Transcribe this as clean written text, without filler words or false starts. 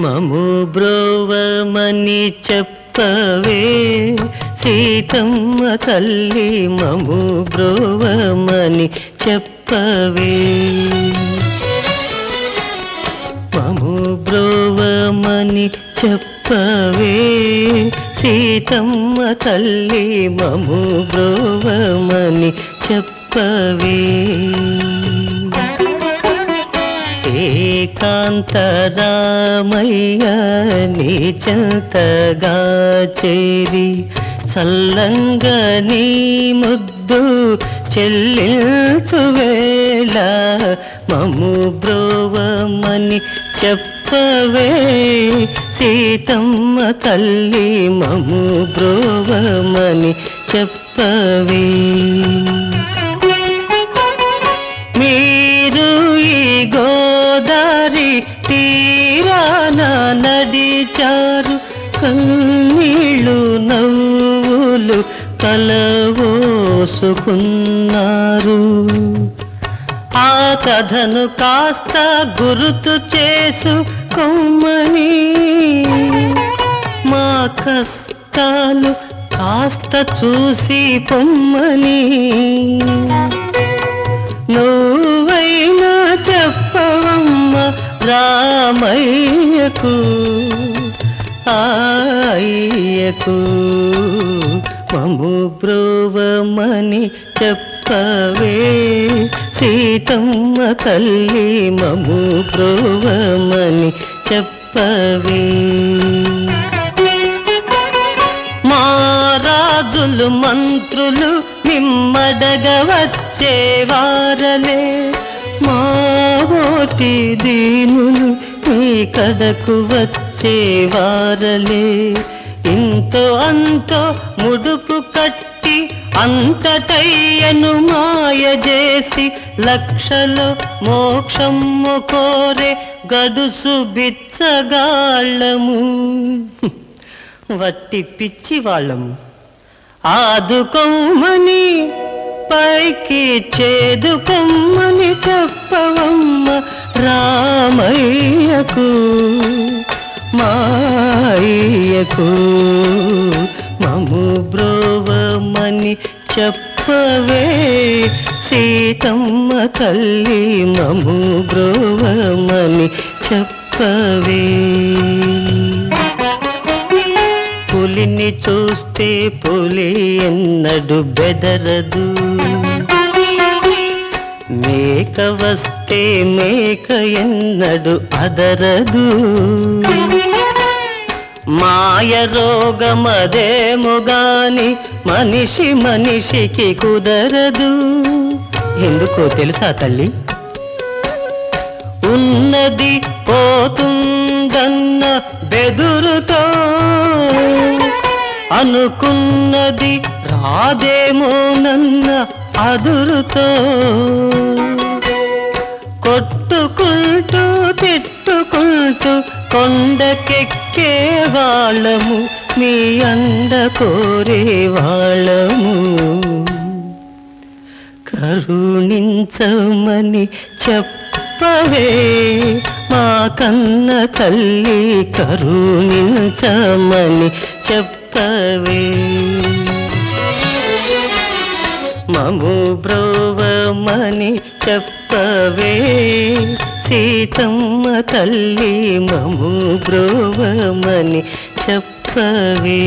మము బ్రోవమని చెప్పవే సీతమ్మ తల్లి మము బ్రోవమని చెప్పవే మము బ్రోవమని చెప్పవే సీతమ్మ తల్లి మము బ్రోవమని చెప్పవే ఏకాంతరామయ్య నీ చెంతగా చేరి చల్లంగా నీ ముద్దు చెల్లించువేళ మము బ్రోవమని చెప్పవే సీతమ్మ తల్లి మము బ్రోవమని చెప్పవే మీరు ఈ గోదారి తీరాన నడిచారు కన్నీళ్ళు నవ్వులు కలవోసుకున్నారు ఆ కథను కాస్త గుర్తు చేసుకొమ్మని మా కష్టాలు కాస్త చూసి పొమ్మని నువ్వైనా చెప్పవమ్మ రామయ్యకు అయ్యకు మము బ్రోవమని చెప్పవే సీతమ్మ తల్లి మము బ్రోవమని చెప్పవే మా రాజులు మంత్రులు నిమ్మడగవచ్చేవారలే మా ఓటి దీనులు నీ కడకు వచ్చేవారలే ఇంతో అంతో ముడుపు కట్టి అంతటయ్యను మాయ చేసి లక్షలు మోక్షము కోరే గడుసు బిచ్చగాళ్ళము వట్టి పిచ్చి వాళ్ళము ఆదుకొమ్మని పైకి చేదుకొమ్మని చెప్పవమ్మ రామయ్యకు మాయ్యకు మము బ్రోవమని చెప్పవే సీతమ్మ తల్లి మము బ్రోవమని చెప్పవే పులిని చూస్తే పులి ఎన్నడు బెదరదు మేక వస్తే మేక ఎన్నడు అదరదు మాయ రోగమదేమో గాని మనిషి మనిషికి కుదరదు ఎందుకో తెలుసా తల్లి ఉన్నది పోతుందన్న బెదురుతో అనుకున్నది రాదేమోనన్న అదురుతో కొట్టుకుంటూ తిట్టుకుంటూ కొండకెక్కే వాళ్ళము మీ అండ కోరే వాళ్ళము కరుణించమని చెప్పవే మా కన్న తల్లి కరుణించమని చెప్పవే మము బ్రోవమని చెప్పవే సీతమ్మ తల్లి మము బ్రోవమని చెప్పవే